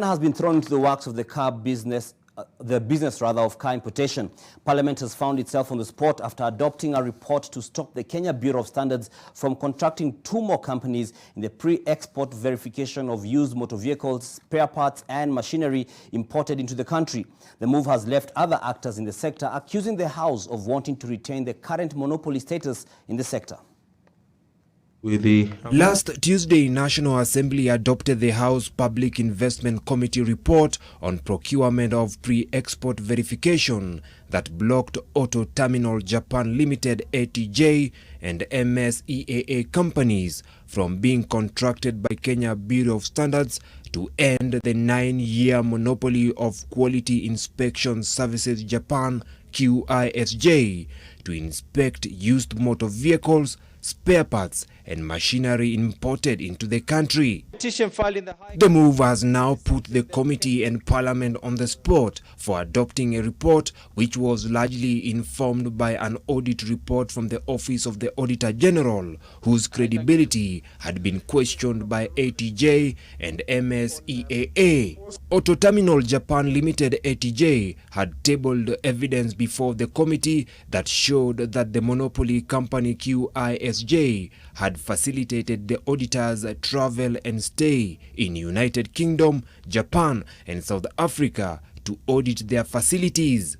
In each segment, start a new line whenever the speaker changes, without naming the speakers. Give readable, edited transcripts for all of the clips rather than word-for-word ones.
Has been thrown into the works of the business of car importation. Parliament has found itself on the spot after adopting a report to stop the Kenya Bureau of Standards from contracting 2 more companies in the pre-export verification of used motor vehicles, spare parts and machinery imported into the country. The move has left other actors in the sector accusing the House of wanting to retain the current monopoly status in the sector.
Last Tuesday, National Assembly adopted the House Public Investment Committee report on procurement of pre-export verification that blocked Auto Terminal Japan Limited ATJ and MSEAA companies from being contracted by Kenya Bureau of Standards to end the 9-year monopoly of Quality Inspection Services Japan QISJ to inspect used motor vehicles, spare parts and machinery imported into the country. The move has now put the committee and Parliament on the spot for adopting a report which was largely informed by an audit report from the Office of the Auditor General, whose credibility had been questioned by ATJ and MSEAA. Auto Terminal Japan Limited ATJ had tabled evidence before the committee that showed that the monopoly company QISJ had facilitated the auditors' travel and stay in United Kingdom, Japan and South Africa to audit their facilities.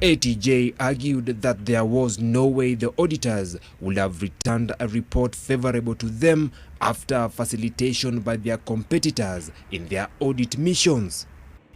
ATJ argued that there was no way the auditors would have returned a report favorable to them after facilitation by their competitors in their audit missions.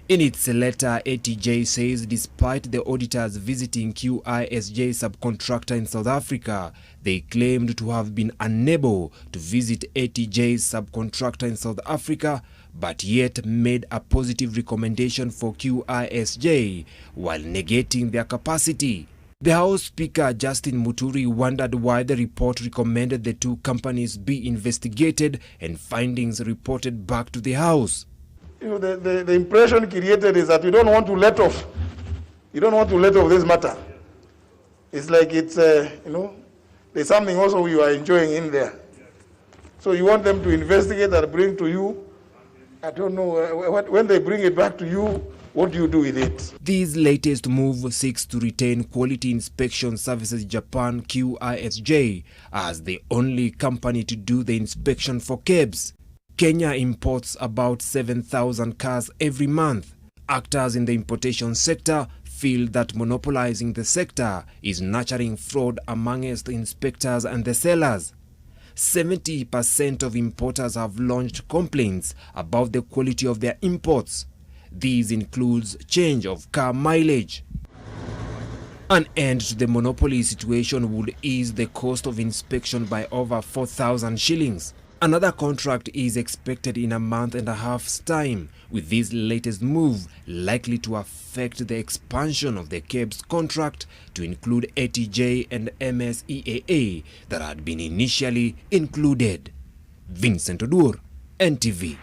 In its letter, ATJ says despite the auditors visiting QISJ subcontractor in South Africa, they claimed to have been unable to visit ATJ's subcontractor in South Africa, but yet made a positive recommendation for QISJ while negating their capacity. The House Speaker Justin Muturi wondered why the report recommended the 2 companies be investigated and findings reported back to the House.
You know, the impression created is that you don't want to let off. You don't want to let off this matter. It's like it's, you know, there's something also you are enjoying in there. So you want them to investigate and bring to you. I don't know, when they bring it back to you, what do you do with it?
This latest move seeks to retain Quality Inspection Services Japan QISJ as the only company to do the inspection for KEBS. Kenya imports about 7,000 cars every month. Actors in the importation sector feel that monopolizing the sector is nurturing fraud amongst inspectors and the sellers. 70% of importers have lodged complaints about the quality of their imports. These includes change of car mileage. An end to the monopoly situation would ease the cost of inspection by over 4,000 shillings. Another contract is expected in a month and a half's time, with this latest move likely to affect the expansion of the KEBS contract to include ATJ and MSEAA that had been initially included. Vincent Odur, NTV.